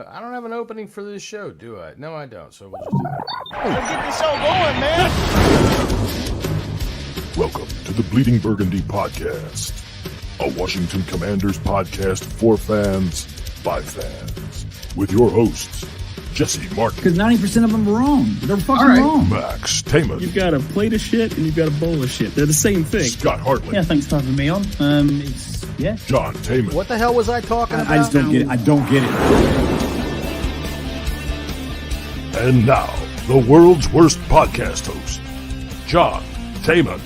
I don't have an opening for this show, do I? No, I don't. So we'll just do that. Let's get this show going, man. Welcome to the Bleeding Burgundy Podcast, a Washington Commanders podcast for fans, by fans, with your hosts, Jesse Martin. Because 90% of them are wrong. They're fucking wrong. Max Taman. You've got a plate of shit and you've got a bowl of shit. They're the same thing. Scott Hartley. Yeah, thanks for having me on. John Taman. What the hell was I talking about? I just don't get it. I don't get it. And now, the world's worst podcast host, John Taman.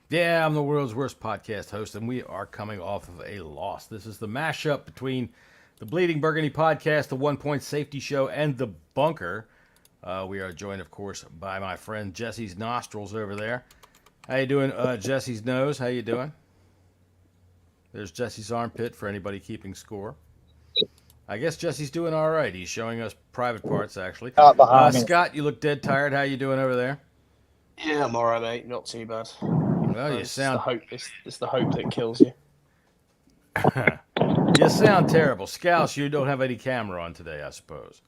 Yeah, I'm the world's worst podcast host, and we are coming off of a loss. This is the mashup between the Bleeding Burgundy Podcast, the 1 Point Safety Show, and the Bunker. We are joined, of course, by my friend Jesse's Nostrils over there. How you doing, Jesse's Nose? How you doing? There's Jesse's Armpit for anybody keeping score. I guess Jesse's doing all right. He's showing us private parts, actually. Scott, you look dead tired. How you doing over there? Yeah, I'm all right, mate. Not too bad. Well, you sound... It's the hope that kills you. You sound terrible. Scouse, you don't have any camera on today, I suppose.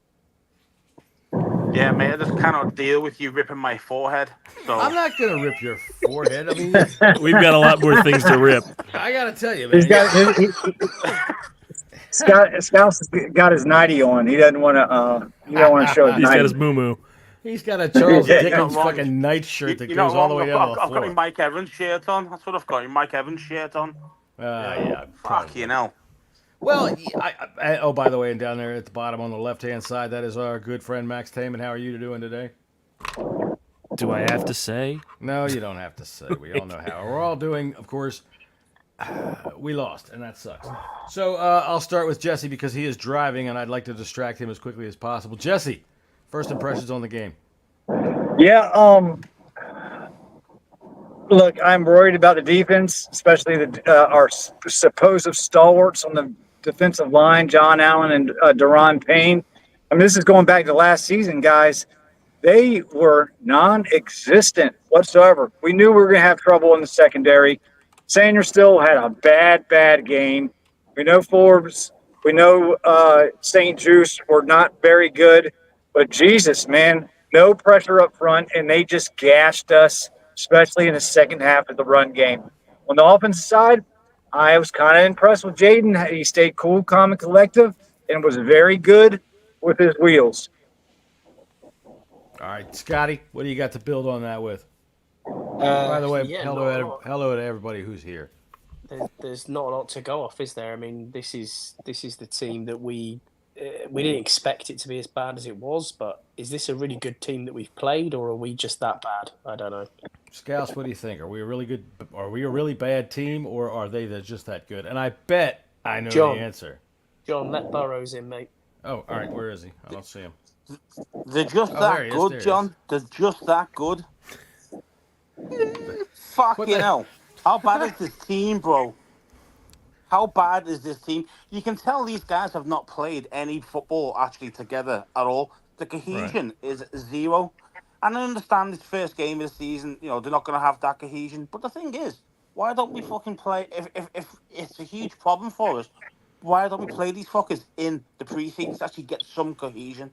Yeah, mate, I just cannot deal with you ripping my forehead. So I'm not going to rip your forehead. I mean, We've got a lot more things to rip. I got to tell you, man. Scout's got his nightie on. He doesn't want to. He don't want to show his He's got his nightie. moo-moo. He's got a Charles Yeah, Dickens you're not fucking nightshirt that you goes all the way down I've the got my floor. Mike Evans shirt on. That's what I've got. Your Mike Evans shirt on. Yeah, Fuck you know. Well, oh, by the way, and down there at the bottom on the left-hand side, that is our good friend Max Taman. How are you doing today? Do I have to say? No, you don't have to say. We all know how. We're all doing, of course. We lost, and that sucks. So I'll start with Jesse because he is driving, and I'd like to distract him as quickly as possible. Jesse, first impressions on the game. Yeah. Look, I'm worried about the defense, especially our supposed stalwarts on the defensive line, John Allen and Daron Payne. I mean, this is going back to last season, guys. They were non-existent whatsoever. We knew we were going to have trouble in the secondary. Sanders still had a bad game. We know Forbes. We know St. Juice were not very good. But Jesus, man, no pressure up front, and they just gashed us, especially in the second half of the run game. On the offensive side, I was kind of impressed with Jaden. He stayed cool, calm, and collective, and was very good with his wheels. All right, Scotty, what do you got to build on that with? By the way, hello to everybody who's here. There's not a lot to go off, is there? I mean, this is the team that we didn't expect it to be as bad as it was. But is this a really good team that we've played, or are we just that bad? I don't know. Scouts, what do you think? Are we a really good? Are we a really bad team, or are they just that good? And I bet I know the answer. John, let Burrows in, mate. Oh, all right. Where is he? I don't see him. They're just there that he is, good, there he John. They're just that good. Fuck you know. How bad is this team, bro? How bad is this team? You can tell these guys have not played any football actually together at all. The cohesion is zero. And I understand this first game of the season, you know, they're not going to have that cohesion. But the thing is, why don't we fucking play? If it's a huge problem for us, why don't we play these fuckers in the preseason to actually get some cohesion?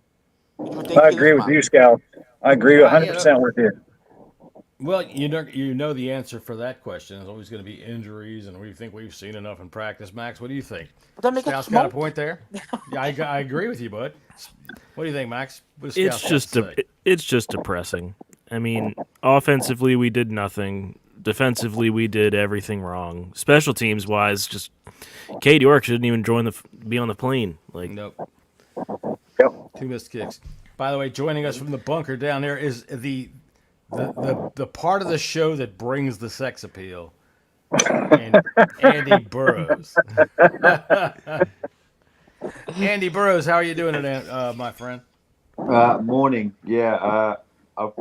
It's ridiculous, I agree with you, Scout. I agree 100% with you. Well, you know the answer for that question is always going to be injuries, and we think we've seen enough in practice. Max, what do you think? Scout's got a point there. Yeah, I agree with you, bud. What do you think, Max? It's just depressing. I mean, offensively we did nothing. Defensively we did everything wrong. Special teams wise, just Cade York shouldn't even be on the plane. Like, nope. Yep. 2 missed kicks. By the way, joining us from the bunker down there is the part of the show that brings the sex appeal, and Andy Burrows. Andy Burrows, how are you doing today, my friend? Morning. Yeah, I've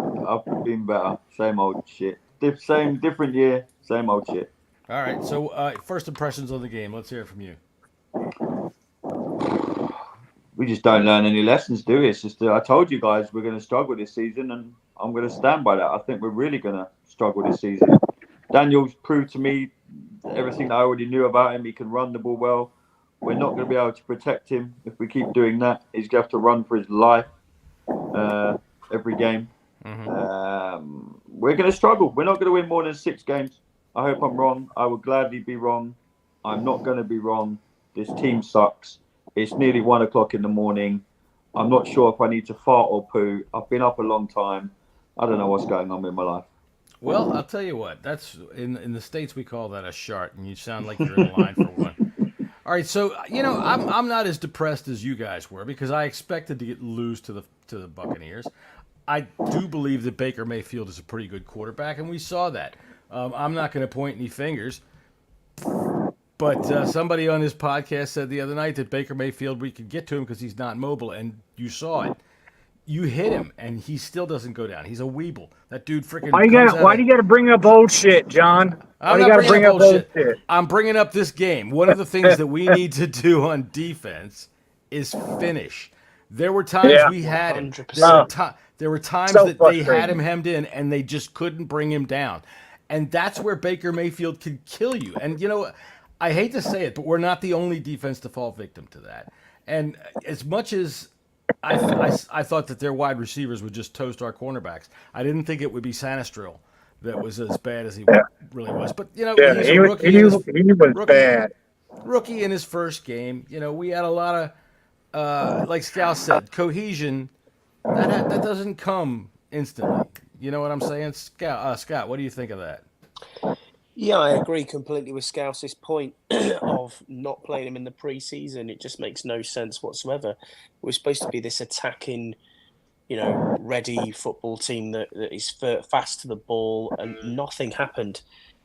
been better. Same old shit. Different year. Same old shit. All right. So, first impressions on the game. Let's hear it from you. We just don't learn any lessons, do we? It's just I told you guys we're going to struggle this season, and I'm going to stand by that. I think we're really going to struggle this season. Daniel's proved to me everything I already knew about him. He can run the ball well. We're not going to be able to protect him if we keep doing that. He's going to have to run for his life every game. We're going to struggle. We're not going to win more than 6 games. I hope I'm wrong. I would gladly be wrong. I'm not going to be wrong. This team sucks. It's nearly 1 o'clock in the morning. I'm not sure if I need to fart or poo. I've been up a long time. I don't know what's going on with my life. Well, I'll tell you what. That's in the States we call that a shart, and you sound like you're in line for one. All right, so I'm not as depressed as you guys were because I expected to lose to the Buccaneers. I do believe that Baker Mayfield is a pretty good quarterback, and we saw that. I'm not going to point any fingers, but somebody on this podcast said the other night that Baker Mayfield, we could get to him because he's not mobile, and you saw it. You hit him, and he still doesn't go down. He's a weeble. That dude freaking. Why do you got to bring up old shit, John? I'm not bringing up old shit. I'm bringing up this game. One of the things that we need to do on defense is finish. There were times we had him. There were times that they had him hemmed in, and they just couldn't bring him down. And that's where Baker Mayfield could kill you. And, I hate to say it, but we're not the only defense to fall victim to that. And as much as I thought that their wide receivers would just toast our cornerbacks, I didn't think it would be Sanistril that was as bad as he really was. But, he's a rookie. He was bad. Rookie in his first game. We had a lot of, like Scout said, cohesion. That doesn't come instantly. You know what I'm saying? Scott, what do you think of that? Yeah, I agree completely with Scous's point of not playing him in the preseason. It just makes no sense whatsoever. We're supposed to be this attacking, ready football team that is fast to the ball, and nothing happened.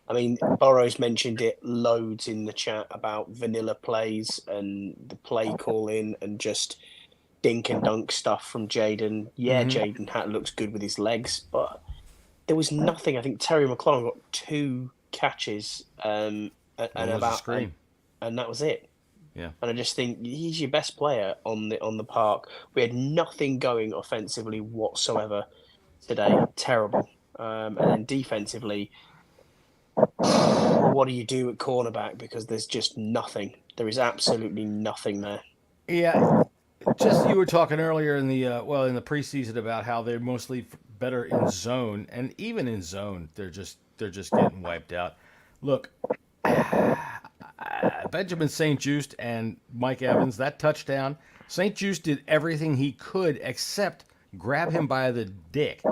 I mean, Burrows mentioned it loads in the chat about vanilla plays and the play calling and just dink and dunk stuff from Jaden. Yeah, Jaden looks good with his legs, but there was nothing. I think Terry McLaurin got 2 catches and that was it. Yeah. And I just think he's your best player on the park. We had nothing going offensively whatsoever today. Terrible. And then defensively, what do you do at cornerback? Because there's just nothing. There is absolutely nothing there. Yeah. Just you were talking earlier in the preseason about how they're mostly better in zone, and even in zone, they're just getting wiped out. Look, Benjamin St-Juste and Mike Evans, that touchdown, St-Juste did everything he could except grab him by the dick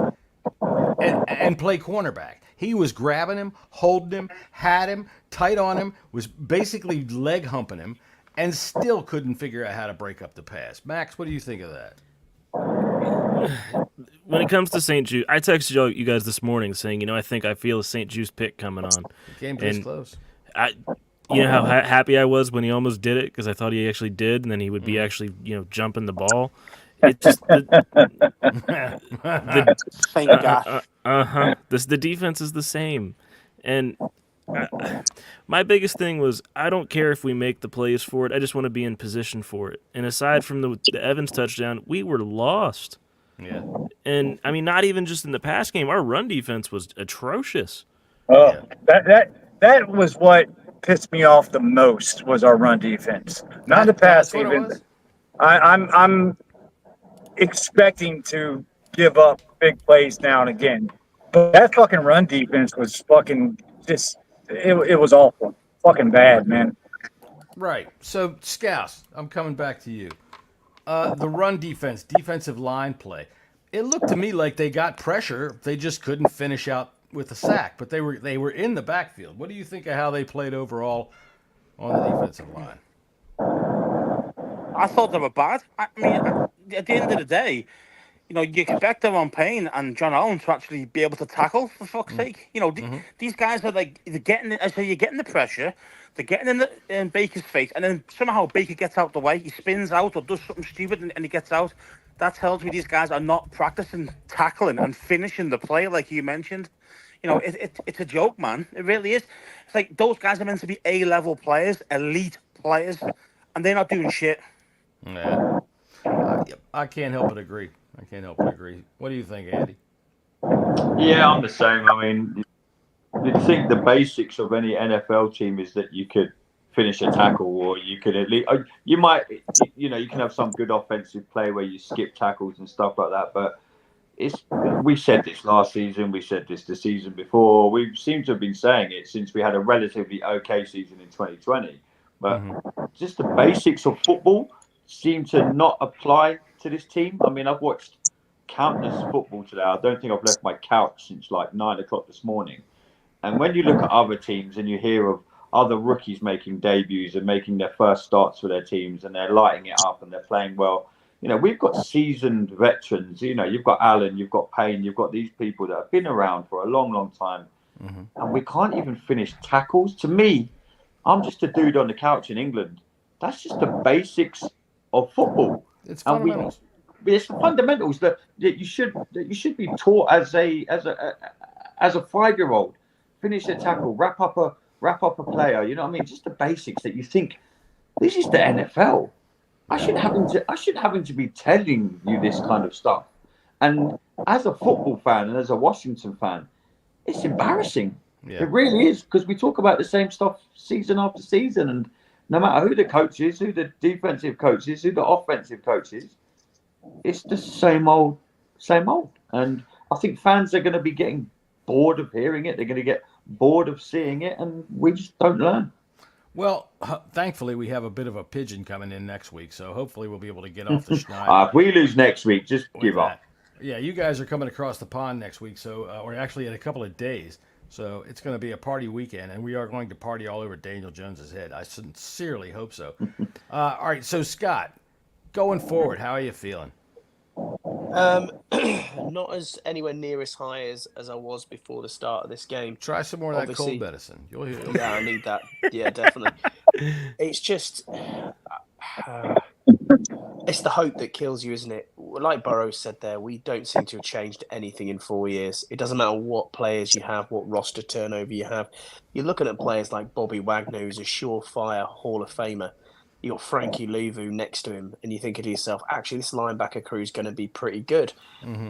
and play cornerback. He was grabbing him, holding him, had him, tight on him, was basically leg humping him, and still couldn't figure out how to break up the pass. Max, what do you think of that? When it comes to St-Juste, I texted you guys this morning saying, I feel a St-Juste pick coming on. The game plays close. You know how happy I was when he almost did it because I thought he actually did, and then he would be actually, jumping the ball. It's just Thank God. The defense is the same, and my biggest thing was I don't care if we make the plays for it. I just want to be in position for it. And aside from the Evans touchdown, we were lost. Yeah. And I mean, not even just in the pass game. Our run defense was atrocious. That was what pissed me off the most was our run defense, not the pass even. I'm expecting to give up big plays now and again, but that fucking run defense was fucking just. It was awful. Fucking bad, man. Right. So, Scouts, I'm coming back to you. The run defense, defensive line play. It looked to me like they got pressure. They just couldn't finish out with a sack, but they were in the backfield. What do you think of how they played overall on the defensive line? I thought they were bad. I mean, at the end of the day, you expect Deron Payne and John Allen to actually be able to tackle, for fuck's sake. These guys are like, you're getting the pressure, they're getting in Baker's face, and then somehow Baker gets out the way, he spins out or does something stupid and he gets out. That tells me these guys are not practicing tackling and finishing the play like you mentioned. It's a joke, man. It really is. It's like those guys are meant to be A-level players, elite players, and they're not doing shit. Yeah. I can't help but agree. What do you think, Andy? Yeah, I'm the same. I mean, you'd think the basics of any NFL team is that you could finish a tackle, or you could at least you might, you can have some good offensive play where you skip tackles and stuff like that. But we said this last season, we said this the season before. We seem to have been saying it since we had a relatively okay season in 2020. But just the basics of football seem to not apply to this team. I mean, I've watched countless football today. I don't think I've left my couch since like 9 o'clock this morning. And when you look at other teams and you hear of other rookies making debuts and making their first starts for their teams, and they're lighting it up and they're playing well, we've got seasoned veterans. You've got Allen, you've got Payne, you've got these people that have been around for a long, long time. And we can't even finish tackles. To me, I'm just a dude on the couch in England. That's just the basics of football. It's fundamentals. It's the fundamentals that you should be taught as a 5-year-old. Finish a tackle, wrap up a player. You know what I mean? Just the basics that you think, this is the NFL. I shouldn't having to be telling you this kind of stuff. And as a football fan and as a Washington fan, it's embarrassing. Yeah. It really is, because we talk about the same stuff season after season, and no matter who the coach is, who the defensive coach is, who the offensive coach is, it's the same old. And I think fans are going to be getting bored of hearing it. They're going to get bored of seeing it, and we just don't learn. Well, thankfully, we have a bit of a pigeon coming in next week, so hopefully we'll be able to get off the schneid. If we lose next week, just give up. Yeah, you guys are coming across the pond next week, so or actually in a couple of days. So it's going to be a party weekend, and we are going to party all over Daniel Jones's head. I sincerely hope so. All right, so Scott, going forward, how are you feeling? Not as anywhere near as high as I was before the start of this game. Try some more of that cold medicine. You'll yeah, I need that. Yeah, definitely. It's just it's the hope that kills you, isn't it? Like Burrows said there, we don't seem to have changed anything in 4 years. It doesn't matter what players you have, what roster turnover you have. You're looking at players like Bobby Wagner, who's a surefire Hall of Famer. You got Frankie Louvu next to him, and you think to yourself, actually, this linebacker crew is going to be pretty good.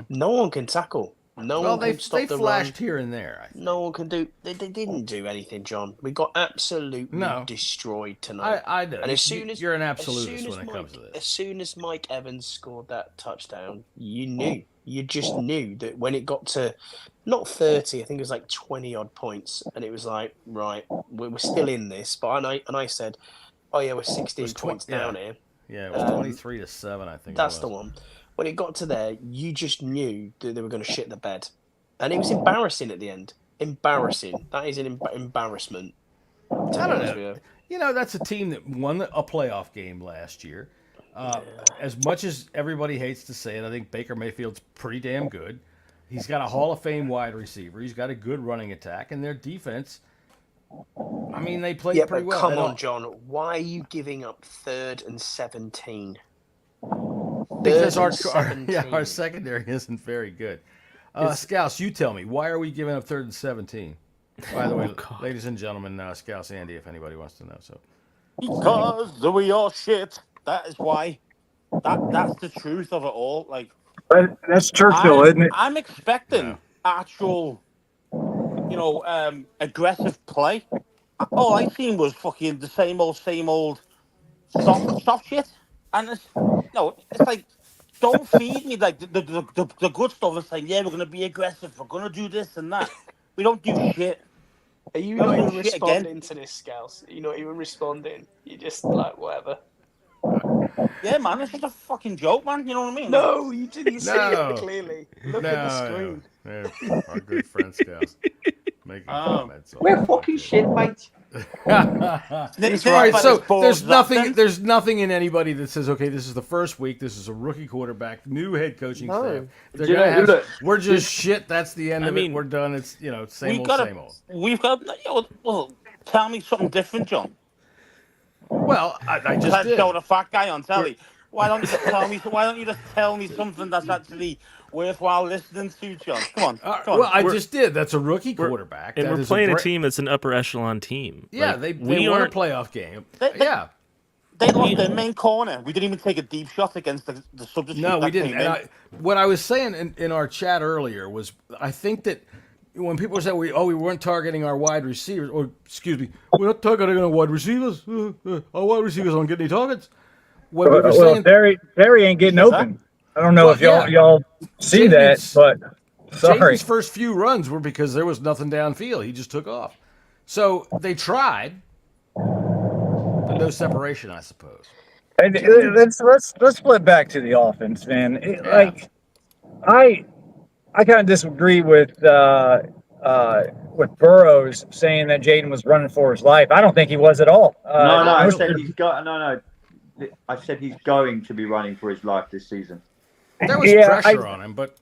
No one can tackle. No one can stop the run. They flashed here and there. No one can do. They didn't do anything, John. We got absolutely destroyed tonight. I know. And as soon as you're an absolutist when it comes to this. As soon as Mike Evans scored that touchdown, you knew. You just knew that when it got to not 30, I think it was like 20 odd points, and it was like, right, we're still in this. But I said, oh yeah, we're 16 points down here. Yeah, it was 23-7, I think. That's the one. When it got to there, you just knew that they were going to shit the bed. And it was embarrassing at the end. Embarrassing. That is an embarrassment. I don't know. That's a team that won a playoff game last year. As much as everybody hates to say it, I think Baker Mayfield's pretty damn good. He's got a Hall of Fame wide receiver. He's got a good running attack. And their defense, I mean, they played pretty well. Come on, John. Why are you giving up 3rd and 17? Because our secondary isn't very good. Scouse, you tell me, why are we giving up 3rd and 17? By the way, ladies and gentlemen, Scouse Andy, if anybody wants to know. So, because we are shit. That is why. That's the truth of it all. Like, that's Churchill, isn't it? I'm expecting actual, aggressive play. All I seen was fucking the same old soft shit. And it's like, don't feed me like the good stuff and saying, yeah, we're going to be aggressive. We're going to do this and that. We don't do shit. Are you not even responding to this, Scouse? You're not even responding. You're just like, whatever. Yeah, man, it's just a fucking joke, man. You know what I mean? No, you didn't see it clearly. Look at the screen. Yeah, our good friend Scouse making comments. We're fucking shit, mate. That's right. So there's nothing in anybody that says, okay, this is the first week. This is a rookie quarterback, new head coaching staff. They're gonna have. We're just shit. That's the end of it. We're done. It's same old. We've got. Well, tell me something different, John. Well, I just Let's did. show the fat guy on telly. Why don't you just tell me something that's actually worthwhile listening to, John? Come on. Well, I just did. That's a rookie quarterback. And we're playing a team that's an upper echelon team. Yeah, they won a playoff game. They lost their main corner. We didn't even take a deep shot against the substitute. No, we didn't. And what I was saying in our chat earlier was I think that when people say we weren't targeting our wide receivers, or excuse me, we're not targeting our wide receivers. Our wide receivers don't get any targets. When we were saying Terry ain't getting open. I don't know Well, if y'all yeah. y'all see that, Jaden's- but sorry. Jaden's first few runs were because there was nothing downfield. He just took off. So they tried, but no separation, I suppose. And let's flip back to the offense, man. Like I kind of disagree with Burrows saying that Jaden was running for his life. I don't think he was at all. No, I said he's got no. I said he's going to be running for his life this season. There was pressure on him, but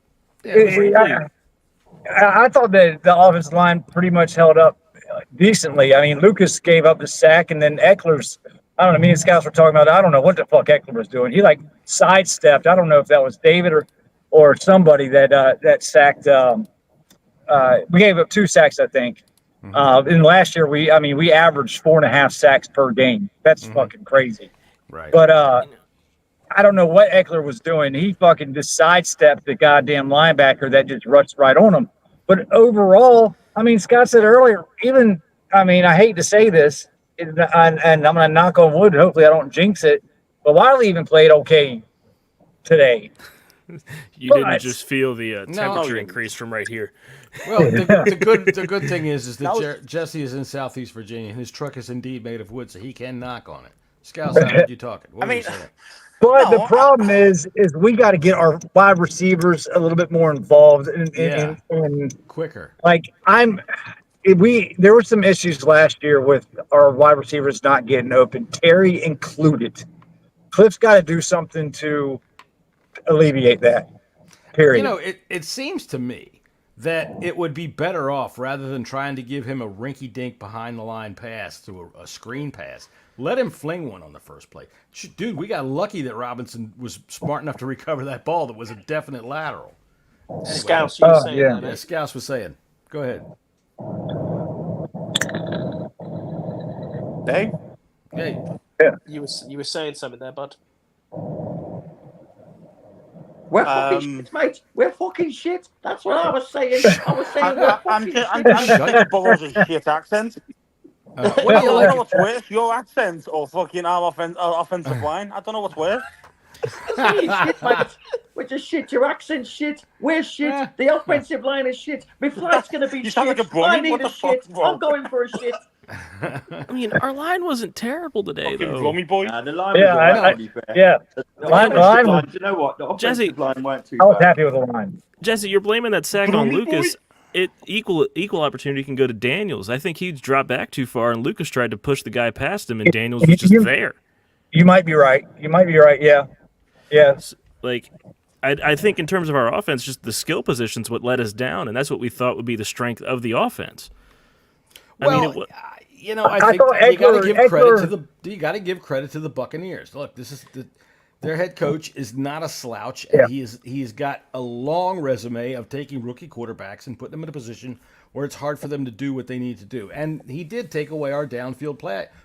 I thought that the offensive line pretty much held up decently. I mean, Lucas gave up the sack, and then Eckler's. I don't know. Me and Scouts were talking about. I don't know what the fuck Eckler was doing. He like sidestepped. I don't know if that was David or somebody that sacked. We gave up 2 sacks, I think. And last year we averaged 4.5 sacks per game. That's fucking crazy. right. But I don't know what Eckler was doing. He fucking just sidestepped the goddamn linebacker that just rushed right on him. But overall, I mean, Scott said earlier, I hate to say this, and I'm going to knock on wood. Hopefully I don't jinx it. But Wiley even played okay today. You didn't just feel the temperature No. increase from right here. Well, the good thing is that Jesse is in Southeast Virginia, and his truck is indeed made of wood, so he can knock on it. Scouts, how are you talking? What were you saying? But the problem is we got to get our wide receivers a little bit more involved in Quicker. like there were some issues last year with our wide receivers not getting open, Terry included. Cliff's got to do something to alleviate that. Period. You know, it seems to me that it would be better off, rather than trying to give him a rinky-dink behind-the-line pass to a screen pass, let him fling one on the first play. Dude, we got lucky that Robinson was smart enough to recover that ball that was a definite lateral. Anyway, Scouts, you were saying that. Yeah, Scouts was saying. Go ahead. Dave? Hey, You were saying something there, bud. We're fucking shit, mate. We're fucking shit. That's what I was saying. I was saying we're fucking shit. I'm just Burrows' shit accent. what do you I don't like? know what's worse, your accent or fucking our offensive line. I don't know what's worse. Shit, mate. We're just shit. Your accent's shit. We're shit. The offensive line is shit. My flight's going to be You shit. sound like a bum. I need What a the fuck, shit. bro? I'm going for a shit. I mean, our line wasn't terrible today, Fucking though. rummy boy. The line Yeah, was all I- right, to be fair. yeah. The Line- offensive line- line, you know what? The offensive Jesse- line weren't too I was bad. happy with the line. Jesse, you're blaming that sack on Rummy boy. Lucas. Equal opportunity can go to Daniels. I think he dropped back too far, and Lucas tried to push the guy past him, and Daniels was just there. You might be right. Yeah. Yeah. Like, I think in terms of our offense, just the skill position's what let us down, and that's what we thought would be the strength of the offense. Well, I think thought you got to give credit Eckler- to the credit to the Buccaneers. Look, this is their head coach is not a slouch, and he's got a long resume of taking rookie quarterbacks and putting them in a position where it's hard for them to do what they need to do. And he did take away our downfield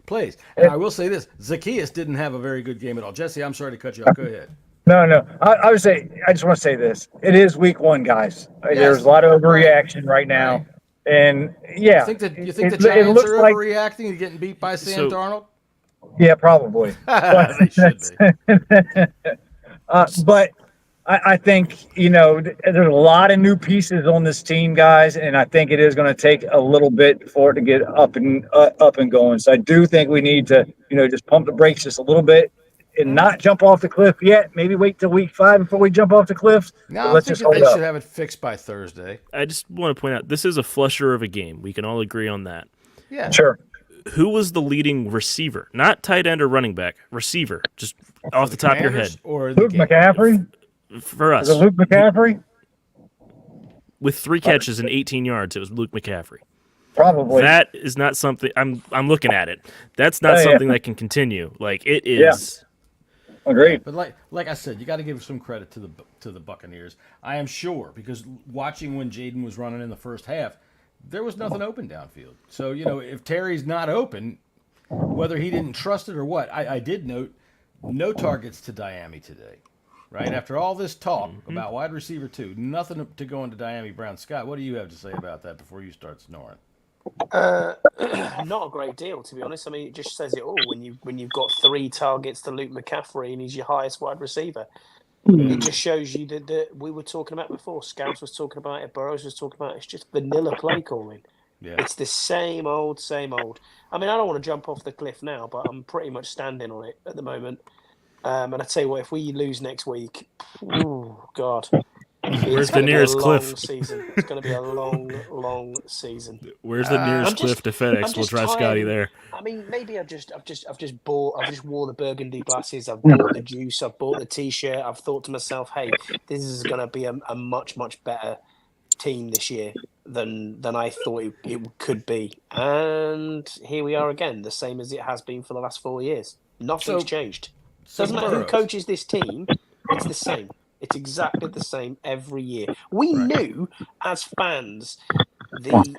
plays. And I will say this: Zacchaeus didn't have a very good game at all. Jesse, I'm sorry to cut you off. Go ahead. No. I would say I just want to say this. It is week 1, guys. There's a lot of overreaction right now. Right. And yeah. You think the it Giants looks are like- overreacting to getting beat by Sam Darnold? Yeah, probably. They should be. But I think, there's a lot of new pieces on this team, guys, and I think it is going to take a little bit for it to get up and going. So I do think we need to, just pump the brakes just a little bit and not jump off the cliff yet. Maybe wait till week 5 before we jump off the cliff. No, I'm Let's just thinking hold they up. should have it fixed by Thursday. I just want to point out, this is a flusher of a game. We can all agree on that. Yeah. Sure. Who was the leading receiver? Not tight end or running back. Receiver. Just off the top of your head. Commanders or the Luke game? McCaffrey? For us. Is it Luke McCaffrey? With 3 catches and 18 yards, it was Luke McCaffrey. Probably. That is not something I'm looking at it. That's not Yeah. something that can continue. Like it is. Agreed. But like I said, you got to give some credit to the Buccaneers. I am sure, because watching when Jaden was running in the first half, there was nothing open downfield. So if Terry's not open, whether he didn't trust it or what, I did note no targets to Diami today. right? After all this talk about wide receiver 2, nothing to go into Diami Brown. Scott, what do you have to say about that before you start snoring? Not a great deal, to be honest. I mean, it just says it all when you've got 3 targets to Luke McCaffrey and he's your highest wide receiver. It just shows you that we were talking about before. Scouts was talking about it. Burrows was talking about it. It's just vanilla play calling. Yeah. It's the same old, same old. I mean, I don't want to jump off the cliff now, but I'm pretty much standing on it at the moment. And I tell you what, if we lose next week, oh God, Where's the nearest cliff? Season. It's going to be a long, long season. Where's the nearest cliff to FedEx? We'll try Scotty there. I mean, maybe I've just wore the burgundy glasses. I've bought the juice. I've bought the T-shirt. I've thought to myself, hey, this is going to be a much, much better team this year than I thought it could be. And here we are again, the same as it has been for the last 4 years. Nothing's changed. Doesn't matter who coaches this team. It's the same. It's exactly the same every year. We knew as fans the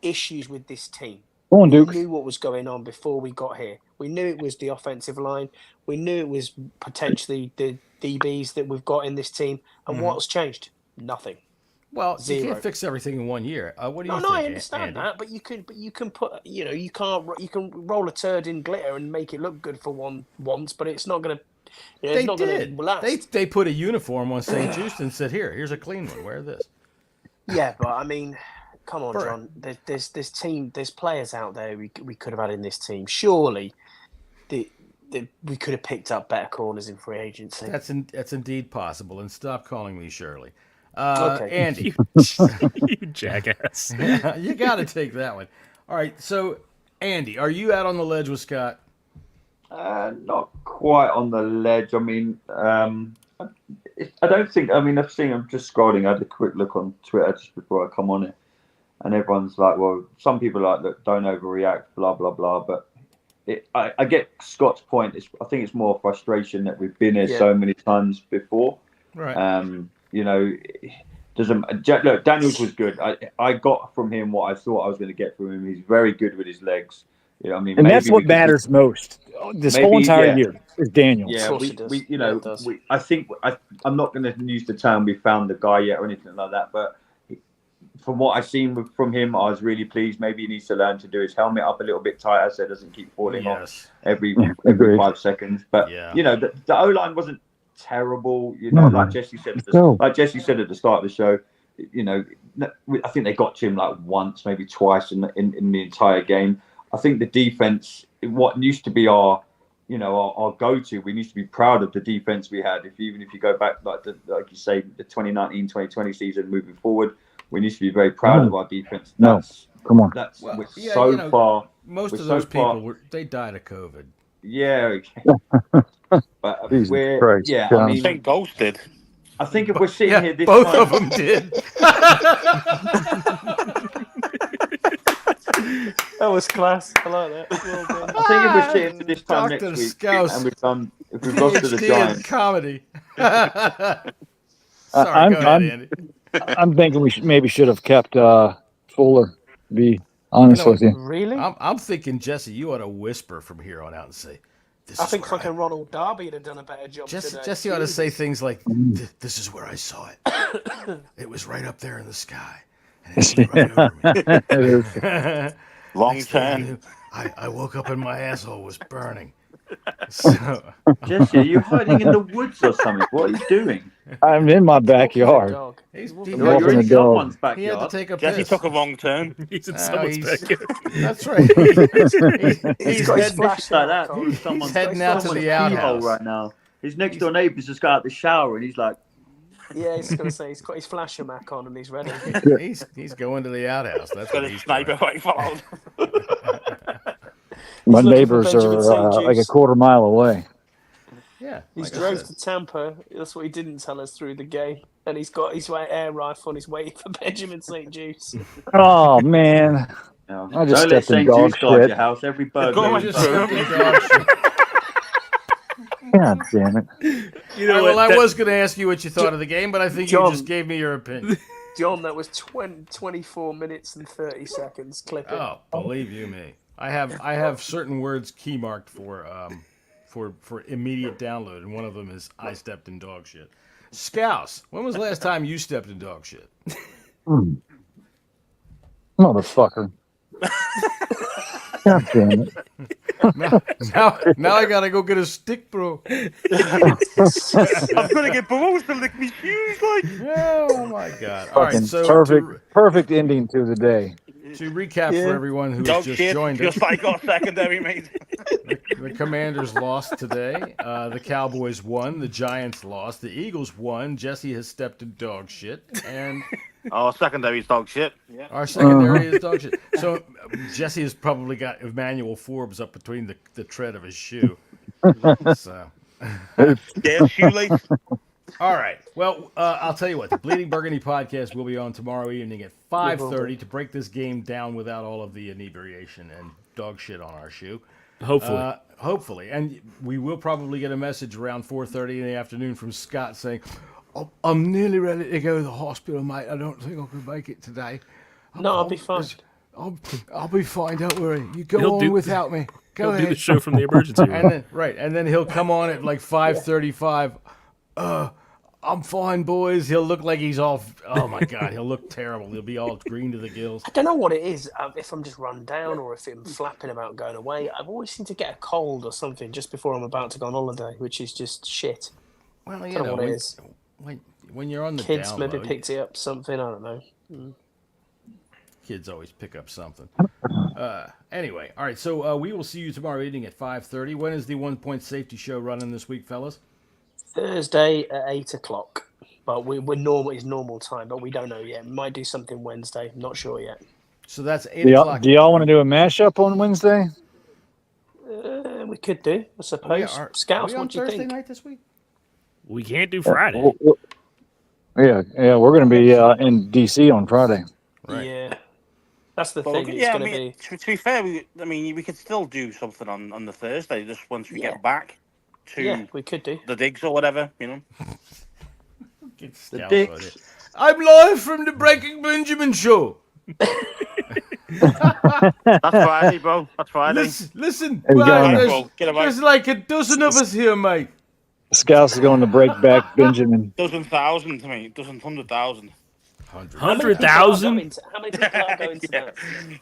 issues with this team. Go on, Duke. We knew what was going on before we got here. We knew it was the offensive line. We knew it was potentially the DBs that we've got in this team. And what's changed? Nothing. Well, Zero. you can't fix everything in 1 year. What do you think? No, I understand Andy? that, but you can put, you can roll a turd in glitter and make it look good for once, but it's not going to. They did. They put a uniform on St. Just and said, here's a clean one. Wear this. Yeah, but I mean, come on, John. There's players out there we could have had in this team. Surely, we could have picked up better corners in free agency. That's indeed possible. And stop calling me Shirley. Okay. Andy. You jackass. You got to take that one. All right, so, Andy, are you out on the ledge with Scott? Not quite on the ledge. I mean, I don't think. I mean, I'm just scrolling. I had a quick look on Twitter just before I come on it, and everyone's like, "Well, some people are like, look, don't overreact, blah blah blah." But I get Scott's point. I think it's more frustration that we've been here so many times before. Right. Look, Daniels was good. I got from him what I thought I was going to get from him. He's very good with his legs. You know, I mean, and that's what matters most. This whole entire year is Daniels. Yeah, I think I'm not going to use the term "we found the guy" yet or anything like that. But from what I've seen from him, I was really pleased. Maybe he needs to learn to do his helmet up a little bit tighter so it doesn't keep falling off every 5 seconds. But the O-line wasn't terrible. Like Jesse said at the start of the show. I think they got to him like once, maybe twice in the entire game. I think the defense, what used to be our go-to, we used to be proud of the defense we had. Even if you go back, like you say, the 2019-2020 season moving forward, we need to be very proud of our defense. Come on. Far. Most of those people they died of COVID. Yeah. But we're Christ, I think both did. I think if we're sitting here this both time, of them did. That was class. I like that. Well done. I think if we're sitting this time Dr. next week Scouse. and we've lost to the Giants, comedy. I'm go ahead, Andy. I'm thinking we should have kept Fuller. To be honest with you. Really? I'm thinking, Jesse, you ought to whisper from here on out and say, I think fucking Ronald Darby would have done a better job today. Jesse ought to say things like, this is where I saw it. It was right up there in the sky. And it came right over me. Long term. I woke up and my asshole was burning. So, Jesse, are you hiding in the woods or something? What are you doing? I'm in my backyard. You're in someone's backyard. He had to take a Jesse piss. took a wrong turn. He's in someone's backyard. That's right. He's got his flash like that. He's heading out to the outhouse right now. His next door neighbour's just got out the shower and he's like, yeah, he's going to say he's got his flasher Mac on and he's ready. he's going to the outhouse. That's Got what a he's sniper doing. rifle. My looking neighbors for Benjamin are St. like a Juice. quarter mile away. Yeah, He's like I drove said. to Tampa. That's what he didn't tell us through the game. And he's got his air rifle and he's waiting for Benjamin St. Juice. Oh man, no, I just don't let stepped in St. dog Juice guard shit. your house. Every bird Go knows on, about Drew. it. God damn it! You know Well, what? I was going to ask you what you thought of the game, but I think John. you just gave me your opinion. John, that was 24 minutes and 30 seconds. Clip it. Oh, believe you me. I have certain words key marked for for immediate download, and one of them is I stepped in dog shit. Scouse, when was the last time you stepped in dog shit? Motherfucker. God damn it. Now I gotta go get a stick, bro. I'm gonna get balls to lick me shoes, like. Oh my god! All right, Fucking so perfect ending to the day. to recap for everyone who has Dog just shit, joined us, just like our secondary, mate. the Commanders lost today. The Cowboys won. The Giants lost. The Eagles won. Jesse has stepped in dog shit, and Our secondary's dog shit. Yeah. our secondary is dog shit. So Jesse has probably got Emmanuel Forbes up between the tread of his shoe. So. Yeah, shoelace. All right. Well, I'll tell you what. The Bleeding Burgundy podcast will be on tomorrow evening at 5:30 to break this game down without all of the inebriation and dog shit on our shoe. Hopefully. Hopefully. And we will probably get a message around 4:30 in the afternoon from Scott saying, "Oh, I'm nearly ready to go to the hospital, mate. I don't think I can make it today." No, I'll be fine. I'll be fine. Don't worry. You go He'll on do- without me. Go He'll ahead. do the show from the emergency room. And then he'll come on at like 5:35. I'm fine, boys. He'll look like he's off. Oh my God, he'll look terrible. He'll be all green to the gills. I don't know what it is, if I'm just run down or if I'm flapping about going away. I've always seemed to get a cold or something just before I'm about to go on holiday, which is just shit. Well, I you don't know know, what it is. when you're on the Kids down maybe low, picked it up, something, I don't know. kids always pick up something. Anyway, all right. So we will see you tomorrow evening at 5:30. When is the 1 Point Safety Show running this week, fellas? Thursday at 8 o'clock. But we're normal. It's normal time, but we don't know yet. Might do something Wednesday. Not sure yet. So that's 8 o'clock. Do y'all want to do a mashup on Wednesday? We could do, I suppose. Scouts, are we on what do you Thursday think? night this week? We can't do Friday. Yeah, we're going to be in DC on Friday. Right. Yeah, that's the Well, thing. It's yeah, I going to mean, be. to be fair, we could still do something on the Thursday, just once we get back to Yeah, we could do. the digs or whatever, you know. Get The Scouse dicks. on it. I'm live from the Breaking Benjamin show. That's Friday, bro. That's Friday. Listen, Hey, well, John. Get away. there's like a dozen of us here, mate. Scouts is going to break back Benjamin. Doesn't thousand to me. Doesn't 100,000. 100,000? How many people are going to that?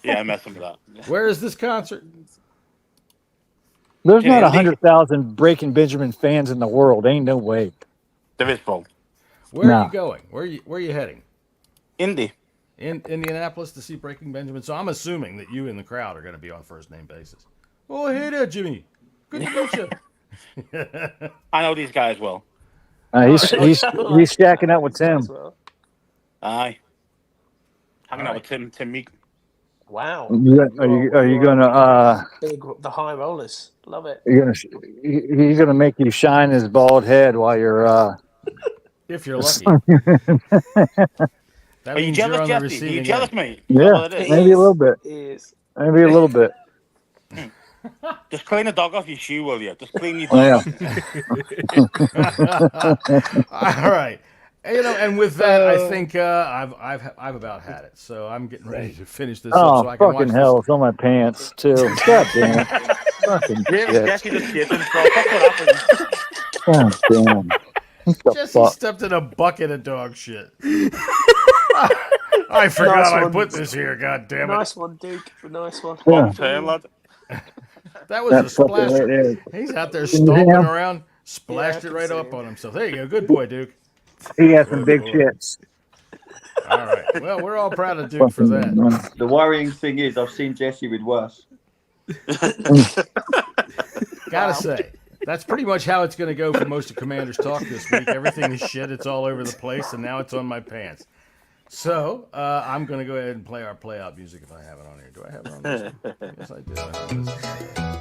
Yeah, I'm messing with that. Where is this concert? There's not Yeah, 100,000 Breaking Benjamin fans in the world. Ain't no way. There is, bro. Where are Nah. you going? Where are you heading? Indy. In Indianapolis to see Breaking Benjamin. So I'm assuming that you and the crowd are going to be on first name basis. Oh, hey there, Jimmy. Good to meet you. I know these guys well. He's shacking up with Tim. As well. Aye. Hanging out Alright. with Tim Meek. Wow. Are you gonna The high rollers. Love it. he's gonna make you shine his bald head while you're If you're lucky. That Are you means you're jealous, on the Jesse? Are you receiving jealous, end. mate? Yeah. What it is? Maybe a little bit. Is. Maybe a little bit. Just clean a dog off your shoe, will you? Just clean your Oh, dog yeah. off. All right. And with that, I think I've about had it. So I'm getting ready to finish this up Oh, so I can watch fucking hell! It's on my pants too. God damn it! Fucking shit! Jesse just shit himself. That's what happened. God damn! What the Jesse fuck? stepped in a bucket of dog shit. I forgot Nice I one. put this here. God damn it! Nice one, Duke. Nice one. Yeah. Long term, lad. That was That a fucking right splasher. there. He's out there stomping Yeah. around, splashed Yeah, I it can right see up him. on himself. There you go. Good boy, Duke. He has some big shits. All right. Well, we're all proud of Duke for that. The worrying thing is, I've seen Jesse with worse. Gotta say, that's pretty much how it's going to go for most of Commander's Talk this week. Everything is shit. It's all over the place, and now it's on my pants. So I'm going to go ahead and play our play-out music if I have it on here. Do I have it on this? Yes, I do. I have this.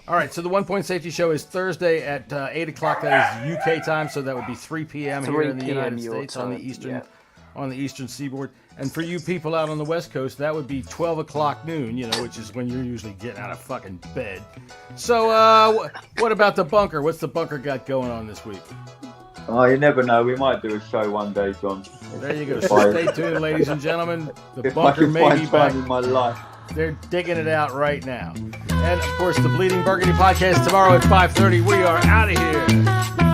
All right, so the 1 Point Safety Show is Thursday at 8 o'clock. That is UK time, so that would be 3 p.m. here 3 in the p.m. United your States on the time, eastern yeah. on the eastern seaboard. And for you people out on the West Coast, that would be 12 o'clock noon, which is when you're usually getting out of fucking bed. So what about the bunker? What's the bunker got going on this week? Oh, you never know. We might do a show one day, John. There you go. So stay tuned, ladies and gentlemen. The If I bunker can may find be time back. in my life. They're digging it out right now. And, of course, the Bleeding Burgundy Podcast tomorrow at 5:30. We are out of here.